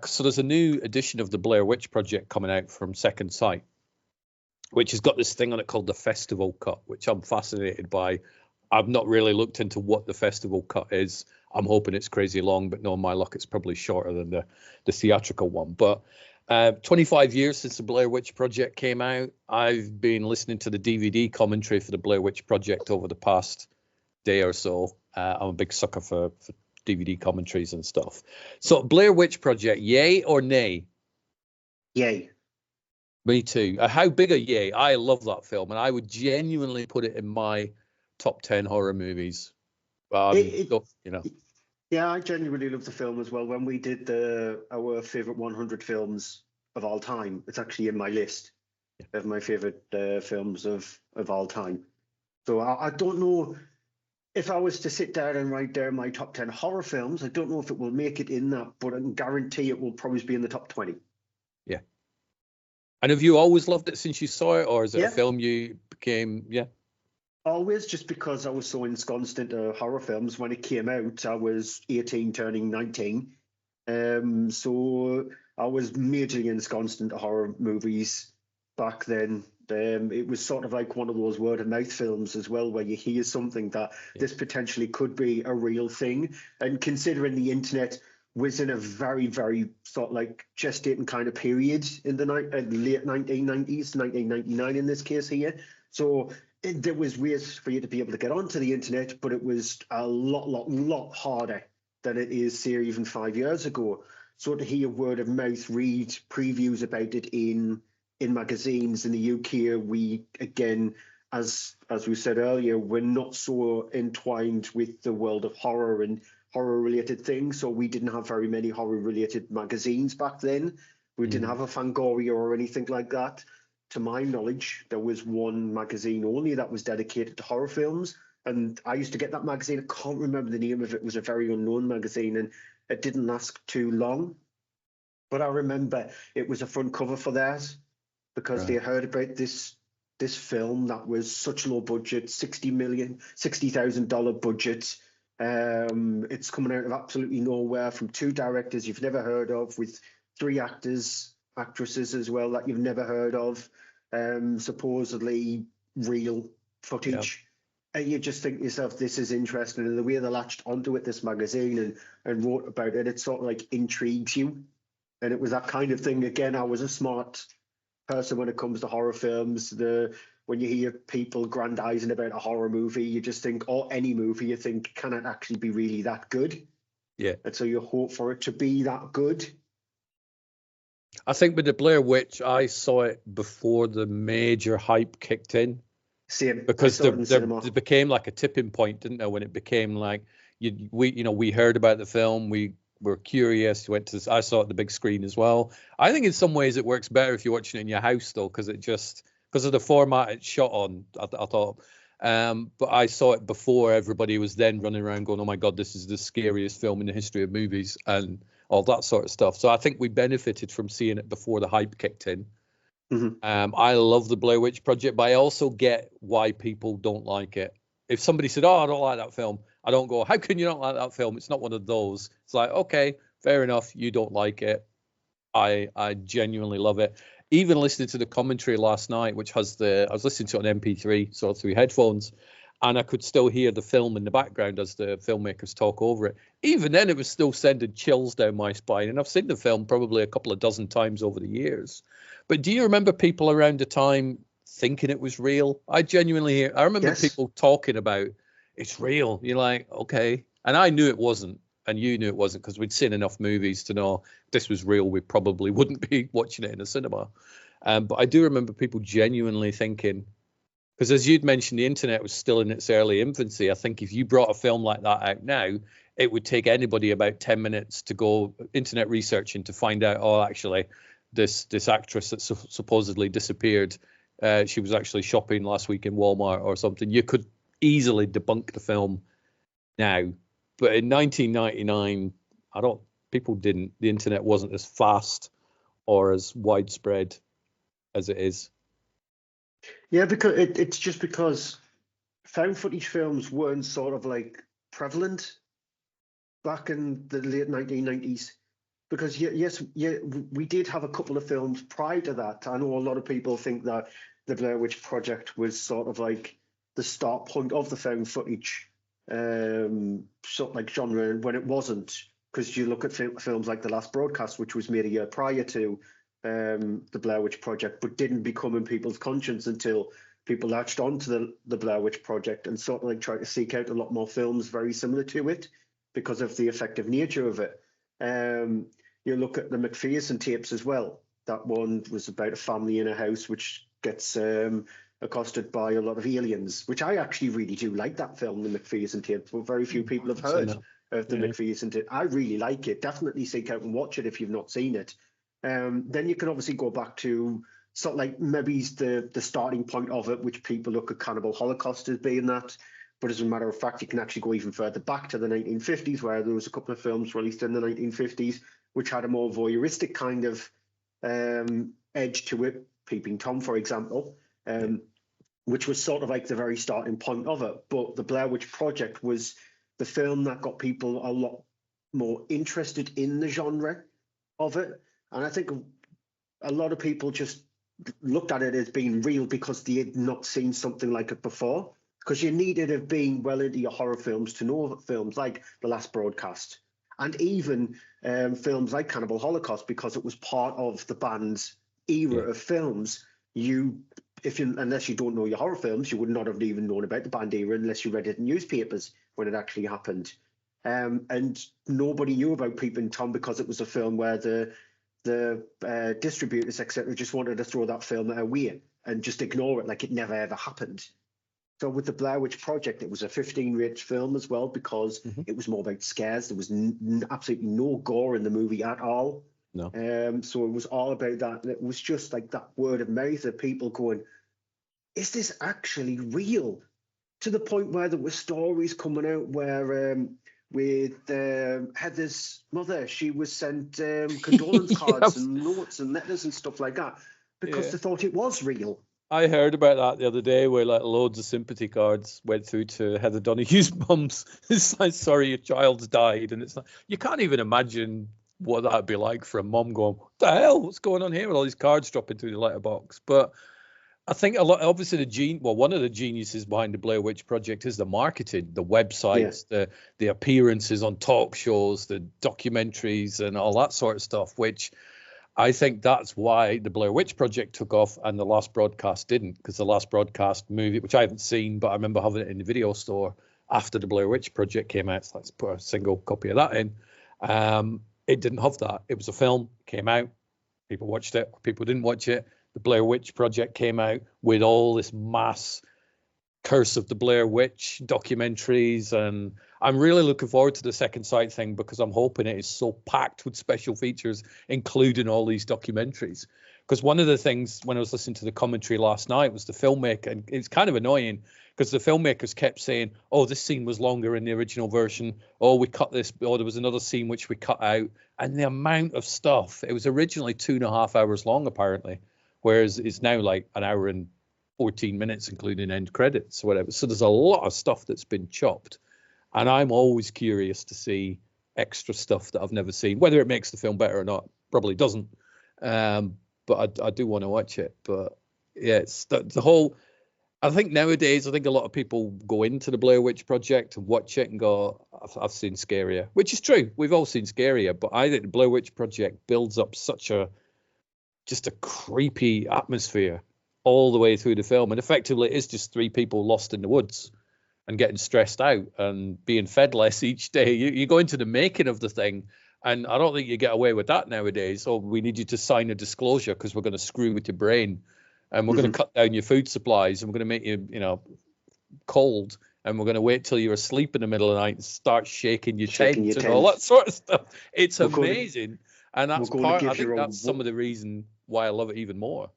So there's a new edition of the Blair Witch Project coming out from Second Sight, which has got this thing on it called the Festival Cut, which I'm fascinated by. I've not really looked into what the Festival Cut is. I'm hoping it's crazy long, but knowing my luck, it's probably shorter than the theatrical one. But 25 years since the Blair Witch Project came out, I've been listening to the DVD commentary for the Blair Witch Project over the past day or so. I'm a big sucker for DVD commentaries and stuff. So Blair Witch Project, yay or nay? Yay. Me too. How big a yay? I love that film, and I would genuinely put it in my top 10 horror movies. Yeah, I genuinely love the film as well. When we did our favorite 100 films of all time, it's actually in my list of my favorite films of all time. So I don't know if I was to sit down and write down my top 10 horror films. I don't know if it will make it in that, but I can guarantee it will probably be in the top 20. Yeah. And have you always loved it since you saw it, or is it a film you became? Yeah. Always, just because I was so ensconced into horror films. When it came out, I was 18 turning 19. So I was majorly ensconced into horror movies back then. It was sort of like one of those word of mouth films as well, where you hear something that this potentially could be a real thing. And considering the internet was in a very, very sort of like gestating kind of period in the late 1990s, 1999 in this case here. So there was ways for you to be able to get onto the internet, but it was a lot harder than it is, say, even 5 years ago. So to hear word of mouth, read previews about it in magazines in the UK, we, again, as we said earlier, we're not so entwined with the world of horror and horror-related things, so we didn't have very many horror-related magazines back then. We didn't have a Fangoria or anything like that. To my knowledge, there was one magazine only that was dedicated to horror films, and I used to get that magazine. I can't remember the name of it. It was a very unknown magazine, and it didn't last too long. But I remember it was a front cover for that, because they heard about this film that was such low budget, $60,000 budget. It's coming out of absolutely nowhere from two directors you've never heard of, with three actresses as well that you've never heard of, supposedly real footage. And you just think to yourself, this is interesting. And the way they latched onto it, this magazine, and wrote about it, it sort of like intrigues you. And it was that kind of thing. Again, I was a smart person when it comes to horror films. When you hear people grandizing about a horror movie, you just think, or any movie, you think, can it actually be really that good? Yeah. And so you hope for it to be that good. I think with the Blair Witch, I saw it before the major hype kicked in. Same. Because there became like a tipping point, didn't there? When it became like we heard about the film, we were curious. I saw it at the big screen as well. I think in some ways it works better if you're watching it in your house though, because of the format it's shot on. I thought, but I saw it before everybody was then running around going, "Oh my God, this is the scariest film in the history of movies," and all that sort of stuff. So I think we benefited from seeing it before the hype kicked in. I love the Blair Witch Project, but I also get why people don't like it. If somebody said, "Oh, I don't like that film," I don't go, "How can you not like that film? It's not one of those." It's like, okay, fair enough. You don't like it. I genuinely love it. Even listening to the commentary last night, which I was listening to it on MP3, so through headphones, and I could still hear the film in the background as the filmmakers talk over it. Even then, it was still sending chills down my spine. And I've seen the film probably a couple of dozen times over the years. But do you remember people around the time thinking it was real? I remember people talking about it's real. You're like, okay. And I knew it wasn't. And you knew it wasn't, because we'd seen enough movies to know if this was real. We probably wouldn't be watching it in a cinema. But I do remember people genuinely thinking, because as you'd mentioned, the internet was still in its early infancy. I think if you brought a film like that out now, it would take anybody about 10 minutes to go internet researching to find out, oh, actually, this actress that supposedly disappeared, she was actually shopping last week in Walmart or something. You could easily debunk the film now. But in 1999, people didn't. The internet wasn't as fast or as widespread as it is. Yeah, because it's just because found footage films weren't sort of like prevalent back in the late 1990s. because yes, we did have a couple of films prior to that. I know a lot of people think that the Blair Witch Project was sort of like the start point of the found footage sort of like genre, when it wasn't. Because you look at films like The Last Broadcast, which was made a year prior to the Blair Witch Project, but didn't become in people's conscience until people latched onto the Blair Witch Project and sort of like tried to seek out a lot more films very similar to it because of the effective nature of it. You look at the McPherson tapes as well. That one was about a family in a house which gets accosted by a lot of aliens, which I actually really do like that film, the McPherson tapes, but very few people have heard of the McPherson tape. I really like it. Definitely seek out and watch it if you've not seen it. Then you can obviously go back to sort of like maybe the starting point of it, which people look at Cannibal Holocaust as being that. But as a matter of fact, you can actually go even further back to the 1950s, where there was a couple of films released in the 1950s which had a more voyeuristic kind of edge to it. Peeping Tom, for example, which was sort of like the very starting point of it. But the Blair Witch Project was the film that got people a lot more interested in the genre of it. And I think a lot of people just looked at it as being real because they had not seen something like it before. Because you needed to have been well into your horror films to know films like The Last Broadcast, and even films like Cannibal Holocaust, because it was part of the band's era of films. Unless you don't know your horror films, you would not have even known about the band era unless you read it in newspapers when it actually happened. And nobody knew about Peeping Tom because it was a film where the distributors, etc., just wanted to throw that film away and just ignore it like it never ever happened. So with the Blair Witch Project, it was a 15-rated film as well because it was more about scares. There was absolutely no gore in the movie at all. No. So it was all about that. And it was just like that word of mouth of people going, is this actually real? To the point where there were stories coming out where with Heather's mother, she was sent condolence cards and notes and letters and stuff like that because they thought it was real. I heard about that the other day, where like loads of sympathy cards went through to Heather Donahue's mum's. It's like, sorry, your child's died, and it's like, you can't even imagine what that'd be like for a mum going, what the hell, what's going on here with all these cards dropping through the letterbox? But I think a lot, obviously, one of the geniuses behind the Blair Witch Project is the marketing, the websites, the appearances on talk shows, the documentaries, and all that sort of stuff, which I think that's why the Blair Witch Project took off and The Last Broadcast didn't, because The Last Broadcast movie, which I haven't seen, but I remember having it in the video store after the Blair Witch Project came out. So let's put a single copy of that in. It didn't have that. It was a film, came out, people watched it, people didn't watch it. The Blair Witch Project came out with all this mass Curse of the Blair Witch documentaries, and I'm really looking forward to the Second Sight thing because I'm hoping it is so packed with special features, including all these documentaries. Because one of the things when I was listening to the commentary last night was the filmmaker, and it's kind of annoying because the filmmakers kept saying, oh, this scene was longer in the original version, oh, we cut this, or there was another scene which we cut out. And the amount of stuff, it was originally 2.5 hours long apparently, whereas it's now like an hour and 14 minutes, including end credits or whatever. So there's a lot of stuff that's been chopped. And I'm always curious to see extra stuff that I've never seen. Whether it makes the film better or not, probably doesn't. But I do want to watch it. But yeah, it's the whole... I think nowadays, I think a lot of people go into the Blair Witch Project and watch it and go, I've seen scarier, which is true. We've all seen scarier. But I think the Blair Witch Project builds up just a creepy atmosphere all the way through the film, and effectively it's just three people lost in the woods and getting stressed out and being fed less each day. You go into the making of the thing, and I don't think you get away with that nowadays. Oh, we need you to sign a disclosure because we're going to screw with your brain, and we're going to cut down your food supplies, and we're going to make you, cold, and we're going to wait till you're asleep in the middle of the night and start shaking your tent and all that sort of stuff. It's amazing, and that's part. I think that's some of the reason why I love it even more.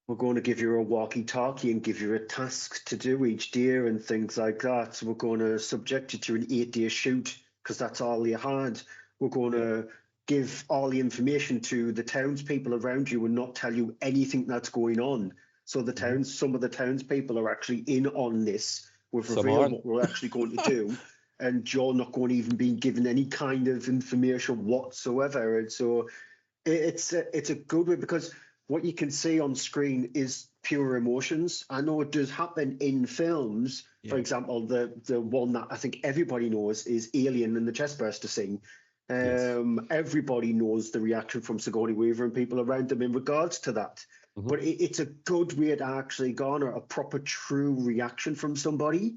We're going to give you a walkie-talkie and give you a task to do each day and things like that. So we're going to subject you to an 8-day shoot because that's all you had. We're going to give all the information to the townspeople around you and not tell you anything that's going on. So some of the townspeople are actually in on this. We've revealed what we're actually going to do. and you're not going to even be given any kind of information whatsoever. And so it's a good way, because what you can see on screen is pure emotions. I know it does happen in films. For example, the one that I think everybody knows is Alien and the chestburster scene. Everybody knows the reaction from Sigourney Weaver and people around them in regards to that. But it's a good way to actually garner a proper, true reaction from somebody.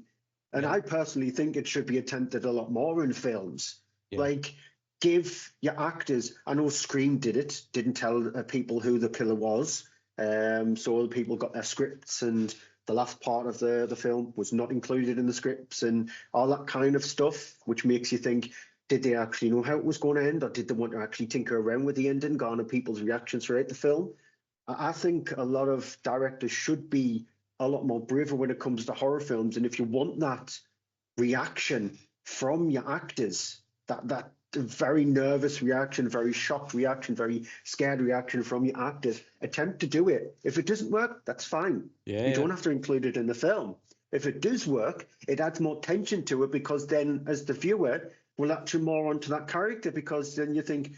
And I personally think it should be attempted a lot more in films. Like, give your actors, I know Scream didn't tell people who the killer was. So people got their scripts, and the last part of the film was not included in the scripts and all that kind of stuff, which makes you think, did they actually know how it was going to end, or did they want to actually tinker around with the ending, garner people's reactions throughout the film? I think a lot of directors should be a lot more braver when it comes to horror films. And if you want that reaction from your actors, that very nervous reaction, very shocked reaction, very scared reaction from your actors, attempt to do it. If it doesn't work, that's fine. You don't have to include it in the film. If it does work, it adds more tension to it, because then as the viewer, we'll latch more onto that character, because then you think,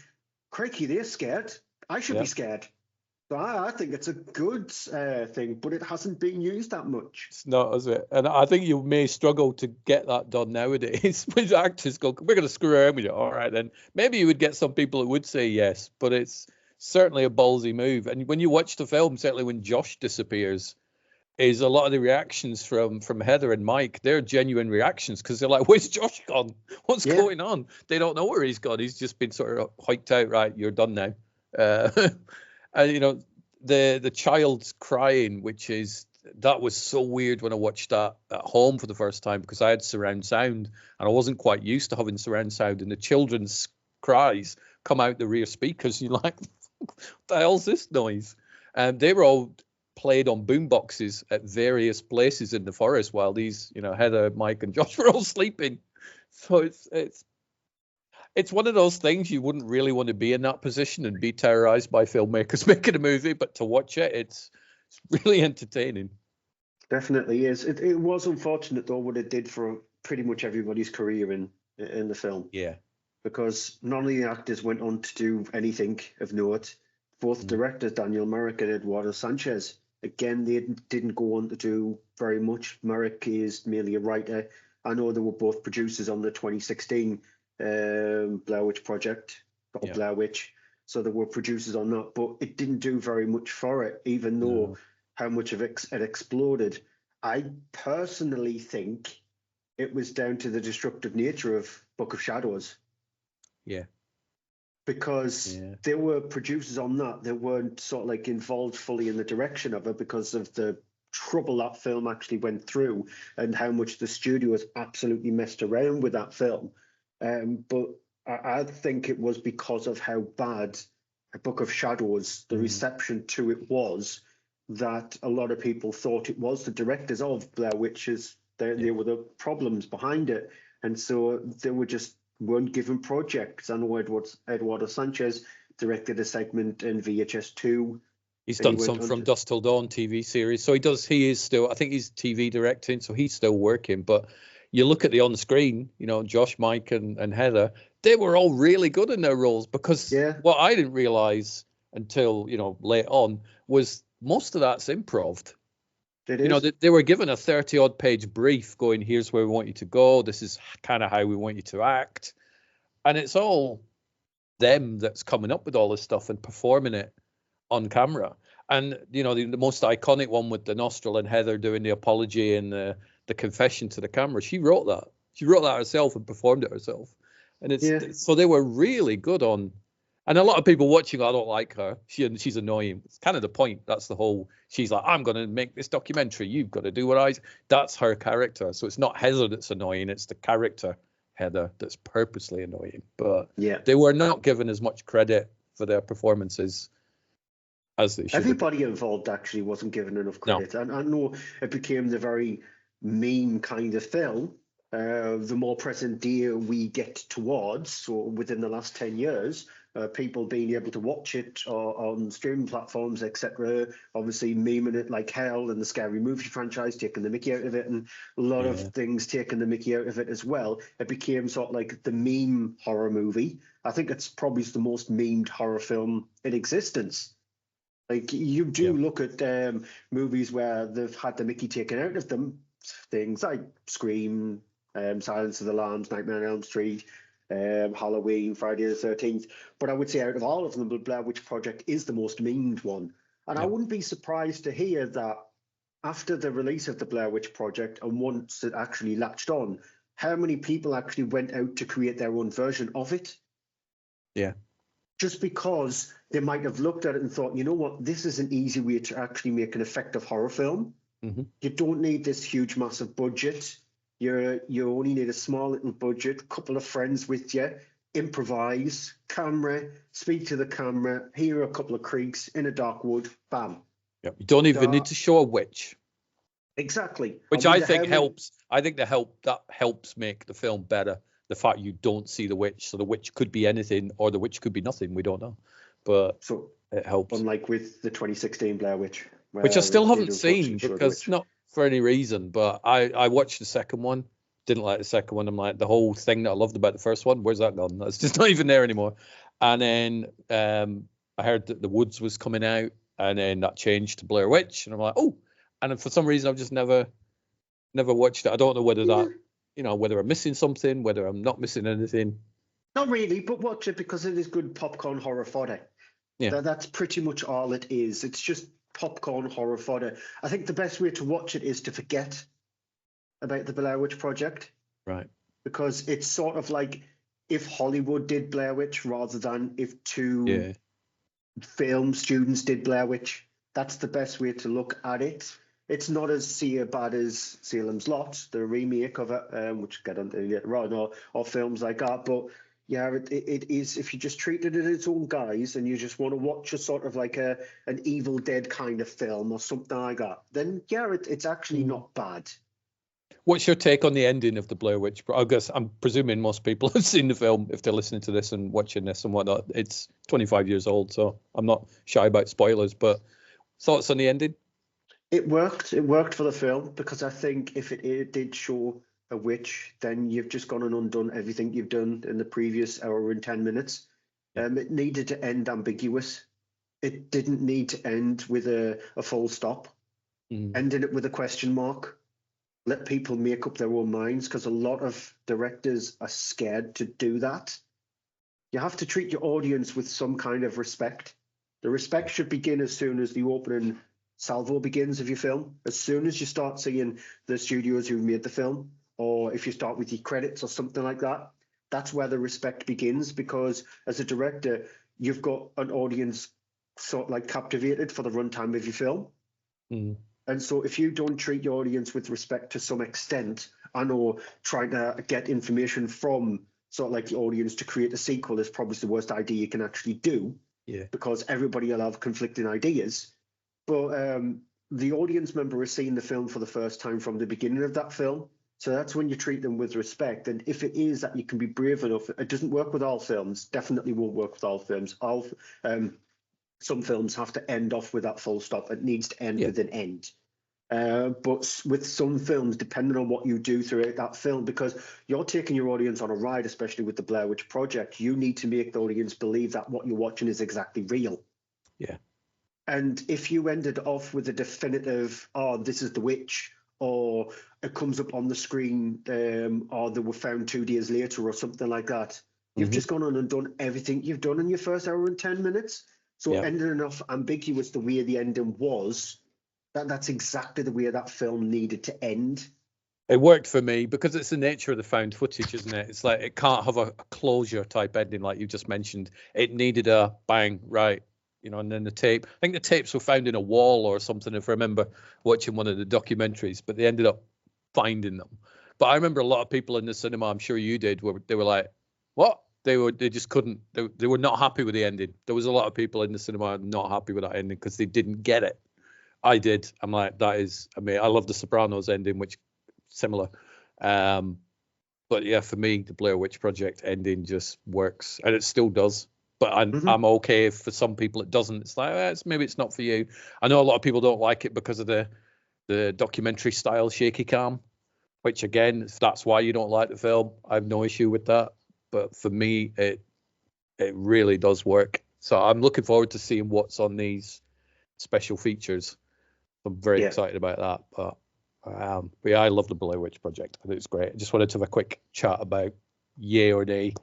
crikey, they're scared. I should be scared. So I think it's a good thing, but it hasn't been used that much. It's not, is it? And I think you may struggle to get that done nowadays. With actors go, we're going to screw around with it. All right, then maybe you would get some people who would say yes, but it's certainly a ballsy move. And when you watch the film, certainly when Josh disappears, is a lot of the reactions from Heather and Mike, they're genuine reactions, because they're like, where's Josh gone? What's going on? They don't know where he's gone. He's just been sort of hiked out. Right, you're done now. And you know, the child's crying, that was so weird when I watched that at home for the first time, because I had surround sound and I wasn't quite used to having surround sound, and the children's cries come out the rear speakers. You're like, what the hell's this noise? And they were all played on boom boxes at various places in the forest while these, Heather, Mike, and Josh were all sleeping. So it's one of those things you wouldn't really want to be in that position and be terrorized by filmmakers making a movie, but to watch it, it's really entertaining. Definitely is. It was unfortunate though what it did for pretty much everybody's career in the film. Yeah. Because none of the actors went on to do anything of note. Both directors, Daniel Myrick and Eduardo Sanchez, again, they didn't go on to do very much. Myrick is merely a writer. I know they were both producers on the 2016 Blair Witch Project, or Blair Witch. So they were producers on that, but it didn't do very much for it, even though how much of it exploded. I personally think it was down to the destructive nature of Book of Shadows. Yeah. Because they were producers on that. They weren't sort of like involved fully in the direction of it because of the trouble that film actually went through and how much the studios absolutely messed around with that film. But I think it was because of how bad A Book of Shadows, the reception to it was, that a lot of people thought it was the directors of Blair Witches. They were the problems behind it. And so they weren't given projects. I know Eduardo Sanchez directed a segment in VHS2. He's done some From Dusk Till Dawn TV series. So he is still, I think he's TV directing, so he's still working. But you look at the on screen, Josh, Mike, and Heather, they were all really good in their roles, because what I didn't realize until, late on was most of that's improv. They were given a 30-odd page brief going, here's where we want you to go. This is kind of how we want you to act. And it's all them that's coming up with all this stuff and performing it on camera. And, the most iconic one with the nostril and Heather doing the apology and the confession to the camera, she wrote that. She wrote that herself and performed it herself. And so they were really good on. And a lot of people watching, I don't like her. She's annoying. It's kind of the point. That's the whole, she's like, I'm going to make this documentary. You've got to do what that's her character. So it's not Heather that's annoying. It's the character, Heather, that's purposely annoying. But they were not given as much credit for their performances as they should. Everybody involved actually wasn't given enough credit. No. And I know it became the very meme kind of film. the more present day we get towards, so within the last 10 years, people being able to watch it on streaming platforms, etc., obviously memeing it like hell, and the Scary Movie franchise taking the mickey out of it, and a lot of things taking the mickey out of it as well. It became sort of like the meme horror movie. I think it's probably the most memed horror film in existence. Like, you do look at movies where they've had the mickey taken out of them, things like Scream, Silence of the Lambs, Nightmare on Elm Street, Halloween, Friday the 13th. But I would say out of all of them, the Blair Witch Project is the most memed one. And I wouldn't be surprised to hear that after the release of the Blair Witch Project, and once it actually latched on, how many people actually went out to create their own version of it? Yeah. Just because they might have looked at it and thought, you know what, this is an easy way to actually make an effective horror film. You don't need this huge, massive budget. You only need a small little budget, couple of friends with you, improvise, camera, speak to the camera, hear a couple of creaks in a dark wood, bam. Yeah. You don't even need to show a witch. Exactly. Which I think helps. I think that helps make the film better. The fact you don't see the witch, so the witch could be anything, or the witch could be nothing. We don't know, but so it helps. Unlike with the 2016 Blair Witch, which I still haven't seen because not for any reason, but I watched the second one, didn't like the second one. I'm like, the whole thing that I loved about the first one, where's that gone? That's just not even there anymore. And then I heard that The Woods was coming out, and then that changed to Blair Witch, and I'm like, oh. And then for some reason I've just never watched it. I don't know whether that, whether I'm missing something, whether I'm not missing anything. Not really, but watch it because it is good popcorn horror fodder. Yeah, that's pretty much all it is. It's just popcorn horror fodder. I think the best way to watch it is to forget about the Blair Witch Project. Right. Because it's sort of like if Hollywood did Blair Witch rather than if two film students did Blair Witch. That's the best way to look at it. It's not as bad as Salem's Lot, the remake of it, which we'll get onto later on, or films like that. But yeah, it is, if you just treat it in its own guise and you just want to watch a sort of like an Evil Dead kind of film or something like that, then yeah, it's actually not bad. What's your take on the ending of the Blair Witch? I guess I'm presuming most people have seen the film if they're listening to this and watching this and whatnot. It's 25 years old, so I'm not shy about spoilers, but thoughts on the ending? It worked. It worked for the film because I think if it did show a witch, then you've just gone and undone everything you've done in the previous hour and 10 minutes. It needed to end ambiguous. It didn't need to end with a full stop. Ending it with a question mark. Let people make up their own minds, because a lot of directors are scared to do that. You have to treat your audience with some kind of respect. The respect should begin as soon as the opening salvo begins of your film. As soon as you start seeing the studios who made the film, or if you start with your credits or something like that, that's where the respect begins, because as a director, you've got an audience sort of like captivated for the runtime of your film. And so if you don't treat your audience with respect to some extent, I know trying to get information from sort of like the audience to create a sequel is probably the worst idea you can actually do, because everybody will have conflicting ideas. But the audience member is seeing the film for the first time from the beginning of that film. So that's when you treat them with respect. And if it is that you can be brave enough, it doesn't work with all films, definitely won't work with all films. Some films have to end off with that full stop. It needs to end with an end. But with some films, depending on what you do throughout that film, because you're taking your audience on a ride, especially with the Blair Witch Project, you need to make the audience believe that what you're watching is exactly real. Yeah. And if you ended off with a definitive, oh, this is the witch, or it comes up on the screen, or they were found 2 days later or something like that, you've just gone on and done everything you've done in your first hour and 10 minutes. So ending enough ambiguous the way the ending was, that's exactly the way that film needed to end. It worked for me because it's the nature of the found footage, isn't it? It's like it can't have a closure type ending like you just mentioned. It needed a bang, right? And then the tape. I think the tapes were found in a wall or something, if I remember watching one of the documentaries, but they ended up finding them. But I remember a lot of people in the cinema, I'm sure you did, where they were like, what? They just couldn't, they were not happy with the ending. There was a lot of people in the cinema not happy with that ending because they didn't get it. I did. I'm like, I love the Sopranos ending, which similar. But yeah, for me, the Blair Witch Project ending just works, and it still does. But I'm okay if for some people it doesn't. It's like maybe it's not for you. I know a lot of people don't like it because of the documentary style shaky cam, which again, if that's why you don't like the film, I have no issue with that. But for me, it really does work. So I'm looking forward to seeing what's on these special features. I'm very excited about that. But yeah, I love the Blair Witch Project. I think it's great. I just wanted to have a quick chat about yay or nay.